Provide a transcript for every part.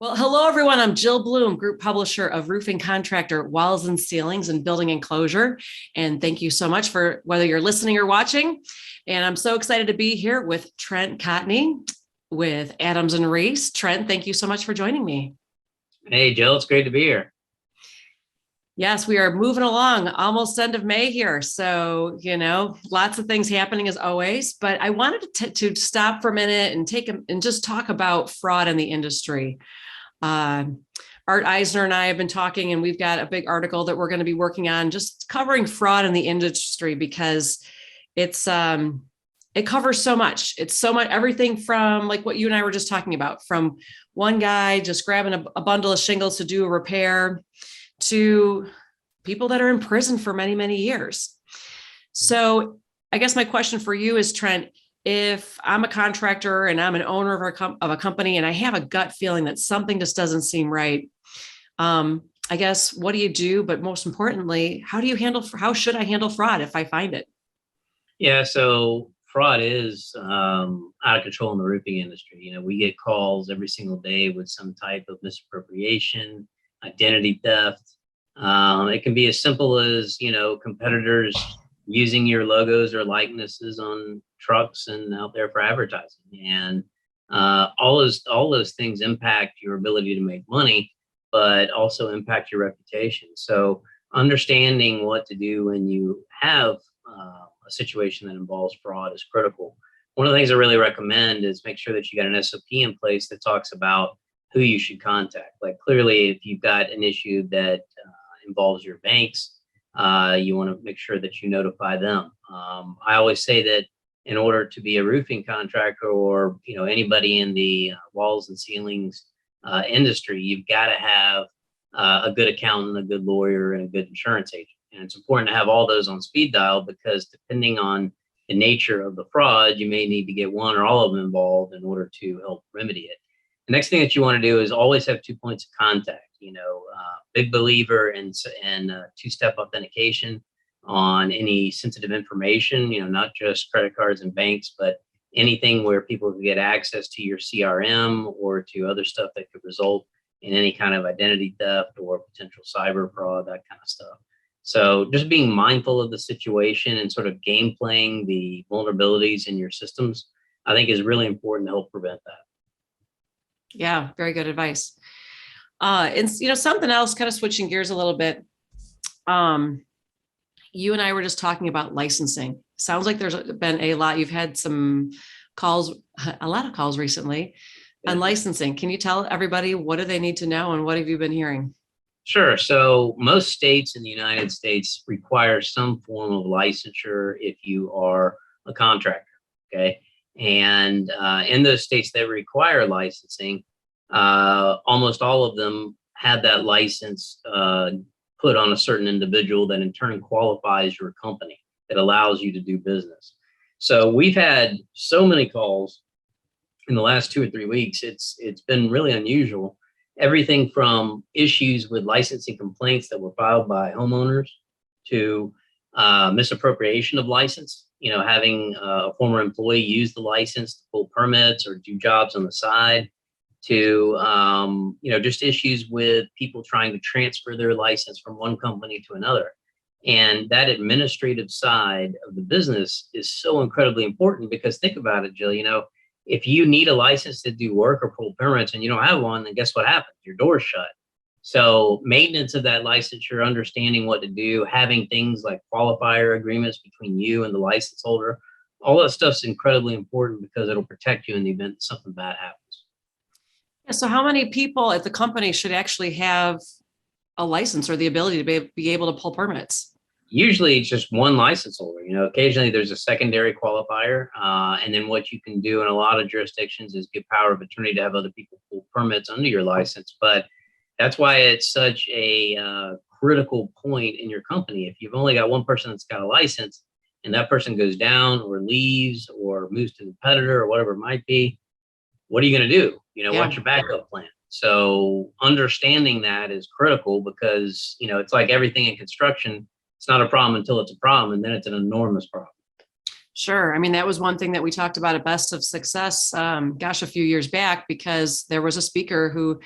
Well, hello, everyone. I'm Jill Bloom, Group Publisher of Roofing Contractor Walls and Ceilings and Building Enclosure. And thank you so much for whether you're listening or watching. And I'm so excited to be here with Trent Cotney with Adams and Reese. Trent, thank you so much for joining me. Hey, Jill, it's great to be here. Yes, we are moving along, almost end of May here. So, lots of things happening as always. But I wanted to stop for a minute and just talk about fraud in the industry. Art Eisner and I have been talking, and we've got a big article that we're going to be working on, just covering fraud in the industry because it covers so much. It's so much, everything from like what you and I were just talking about, from one guy just grabbing a bundle of shingles to do a repair to people that are in prison for many, many years. So I guess my question for you is, Trent, if I'm a contractor and I'm an owner of a company and I have a gut feeling that something just doesn't seem right, I guess, what do you do? But most importantly, how should I handle fraud if I find it? Yeah, so fraud is out of control in the roofing industry. We get calls every single day with some type of misappropriation, identity theft. It can be as simple as, competitors using your logos or likenesses on trucks and out there for advertising. And all those things impact your ability to make money, but also impact your reputation. So understanding what to do when you have a situation that involves fraud is critical. One of the things I really recommend is make sure that you got an SOP in place that talks about who you should contact. Like, clearly, if you've got an issue that involves your banks, you want to make sure that you notify them. I always say that in order to be a roofing contractor or anybody in the walls and ceilings industry, you've got to have a good accountant, a good lawyer, and a good insurance agent. And it's important to have all those on speed dial, because depending on the nature of the fraud, you may need to get one or all of them involved in order to help remedy it. The next thing that you want to do is always have 2 points of contact. Big believer in two-step authentication on any sensitive information, not just credit cards and banks, but anything where people can get access to your CRM or to other stuff that could result in any kind of identity theft or potential cyber fraud, that kind of stuff. So just being mindful of the situation and sort of game playing the vulnerabilities in your systems, I think, is really important to help prevent that. Yeah, very good advice. And something else, kind of switching gears a little bit. You and I were just talking about licensing. Sounds like there's been a lot. You've had a lot of calls recently on licensing. Can you tell everybody, what do they need to know and what have you been hearing? Sure. So most states in the United States require some form of licensure if you are a contractor. Okay. And in those states that require licensing, almost all of them have that license put on a certain individual that in turn qualifies your company, that allows you to do business. So we've had so many calls in the last 2 or 3 weeks. It's been really unusual. Everything from issues with licensing complaints that were filed by homeowners to misappropriation of license, having a former employee use the license to pull permits or do jobs on the side, to just issues with people trying to transfer their license from one company to another. And that administrative side of the business is so incredibly important, because think about it, Jill, if you need a license to do work or pull permits and you don't have one, then guess what happens? Your door's shut. So maintenance of that licensure, understanding what to do, having things like qualifier agreements between you and the license holder, all that stuff's incredibly important, because it'll protect you in the event that something bad happens. Yeah, so how many people at the company should actually have a license or the ability to be able to pull permits? Usually it's just one license holder. Occasionally there's a secondary qualifier. And then what you can do in a lot of jurisdictions is give power of attorney to have other people pull permits under your license. But that's why it's such a critical point in your company. If you've only got one person that's got a license and that person goes down or leaves or moves to the competitor or whatever it might be, what are you going to do? What's your backup plan? So understanding that is critical, because, it's like everything in construction. It's not a problem until it's a problem, and then it's an enormous problem. Sure. I mean, that was one thing that we talked about at Best of Success, a few years back, because there was a speaker who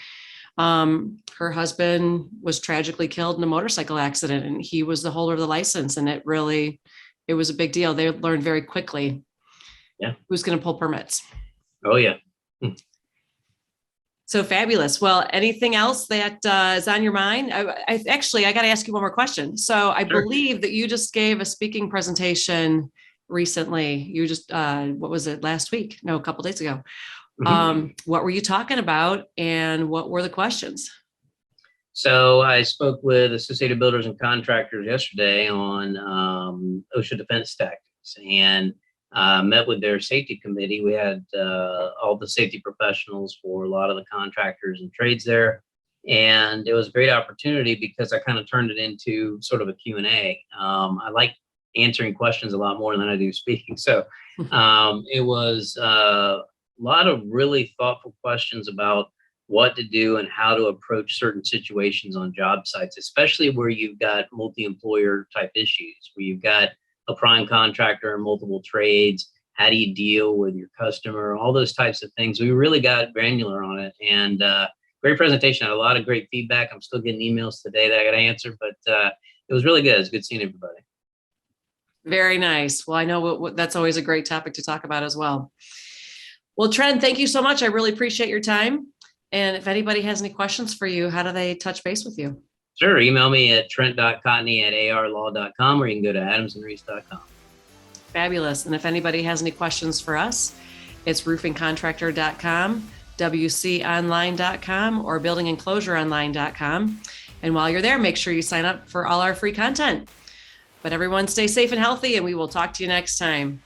Her husband was tragically killed in a motorcycle accident, and he was the holder of the license. And it was a big deal. They learned very quickly who's going to pull permits. Oh, yeah. So fabulous. Well, anything else that is on your mind? I got to ask you one more question. So I believe that you just gave a speaking presentation recently. You just, what was it, last week? No, a couple of days ago. What were you talking about and what were the questions? So I spoke with Associated Builders and Contractors yesterday on OSHA defense tactics, and met with their safety committee. We had all the safety professionals for a lot of the contractors and trades there. And it was a great opportunity because I kind of turned it into sort of a Q&A. I like answering questions a lot more than I do speaking. So it was a lot of really thoughtful questions about what to do and how to approach certain situations on job sites, especially where you've got multi-employer type issues, where you've got a prime contractor and multiple trades. How do you deal with your customer? All those types of things. We really got granular on it, and great presentation. I had a lot of great feedback. I'm still getting emails today that I got to answer, but it was really good. It was good seeing everybody. Very nice. Well, I know that's always a great topic to talk about as well. Well, Trent, thank you so much. I really appreciate your time. And if anybody has any questions for you, how do they touch base with you? Sure. Email me at trent.cotney@arlaw.com, or you can go to adamsandreese.com. Fabulous. And if anybody has any questions for us, it's roofingcontractor.com, wconline.com, or buildingenclosureonline.com. And while you're there, make sure you sign up for all our free content. But everyone stay safe and healthy, and we will talk to you next time.